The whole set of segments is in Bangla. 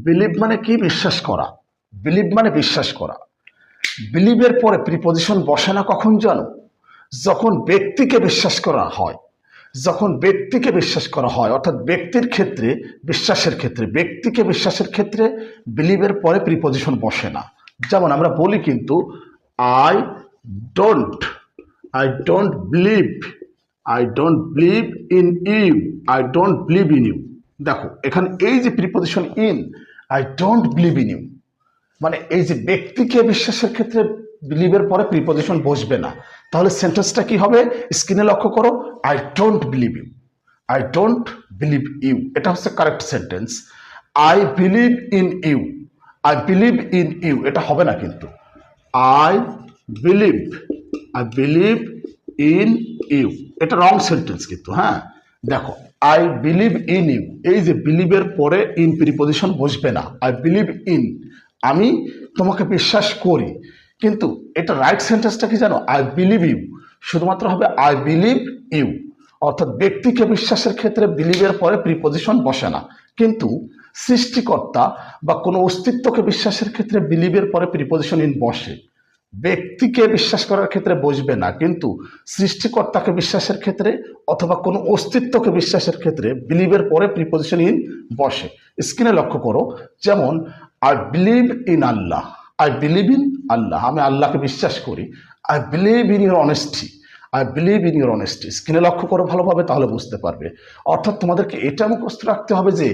বিলিভ মানে কি? বিশ্বাস করা। বিলিভ মানে বিশ্বাস করা। বিলিভের পরে প্রিপজিশন বসে না কখন জানো? যখন ব্যক্তিকে বিশ্বাস করা হয়। যখন ব্যক্তিকে বিশ্বাস করা হয়, অর্থাৎ ব্যক্তির ক্ষেত্রে, বিশ্বাসের ক্ষেত্রে, ব্যক্তিকে বিশ্বাসের ক্ষেত্রে বিলিভের পরে প্রিপজিশন বসে না। যেমন আমরা বলি কিন্তু I don't I don't believe I don't believe in you I don't believe in you. দেখো এখানে এই যে preposition in, I don't believe in you, মানে এই যে ব্যক্তিকে বিশ্বাসের ক্ষেত্রে বিলিভের পরে প্রিপজিশন বসবে না। তাহলে সেন্টেন্সটা কি হবে? স্ক্রিনে লক্ষ্য করো, I don't believe you, I don't believe you, এটা হচ্ছে correct sentence. I believe in you, I believe in you, এটা হবে না কিন্তু। I believe I believe in you, এটা রং সেন্টেন্স কিন্তু। হ্যাঁ দেখো, আই বিলিভ ইন ইউ, এই যে বিলিভের পরে ইন প্রিপজিশন বসবে না। আই বিলিভ ইন, আমি তোমাকে বিশ্বাস করি, কিন্তু এটা রাইট সেন্টেন্সটা কি জানো? আই বিলিভ ইউ, শুধুমাত্র হবে আই বিলিভ ইউ, অর্থাৎ ব্যক্তিকে বিশ্বাসের ক্ষেত্রে বিলিভের পরে প্রিপজিশন বসে না। কিন্তু সৃষ্টিকর্তা বা কোনো অস্তিত্বকে বিশ্বাসের ক্ষেত্রে বিলিভের পরে প্রিপজিশন ইন বসে। ব্যক্তিকে বিশ্বাস করার ক্ষেত্রে বসবে না, কিন্তু সৃষ্টিকর্তাকে বিশ্বাসের ক্ষেত্রে অথবা কোনো অস্তিত্বকে বিশ্বাসের ক্ষেত্রে বিলিভের পরে প্রিপজিশন ইন বসে। স্ক্রিনে লক্ষ্য করো, যেমন I believe in Allah, I believe in Allah, আমি আল্লাহকে বিশ্বাস করি। I believe in your honesty, I believe in your honesty. স্ক্রিনে লক্ষ্য করো ভালোভাবে, তাহলে বুঝতে পারবে। অর্থাৎ তোমাদেরকে এটা মুখস্থ রাখতে হবে যে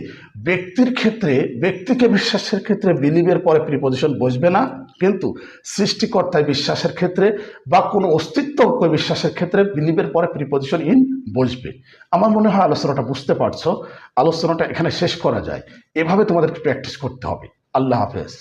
ব্যক্তির ক্ষেত্রে, ব্যক্তিকে বিশ্বাসের ক্ষেত্রে বিলিভের পরে প্রিপজিশন বসবে না, কিন্তু সৃষ্টিকর্তায় বিশ্বাসের ক্ষেত্রে বা কোনো অস্তিত্বকে বিশ্বাসের ক্ষেত্রে বিলিভের পরে প্রিপজিশন ইন বসবে। আমার মনে হয় আলোচনাটা বুঝতে পারছো। আলোচনাটা এখানে শেষ করা যায়, এভাবে তোমাদেরকে প্র্যাকটিস করতে হবে। আল্লাহ হাফেজ।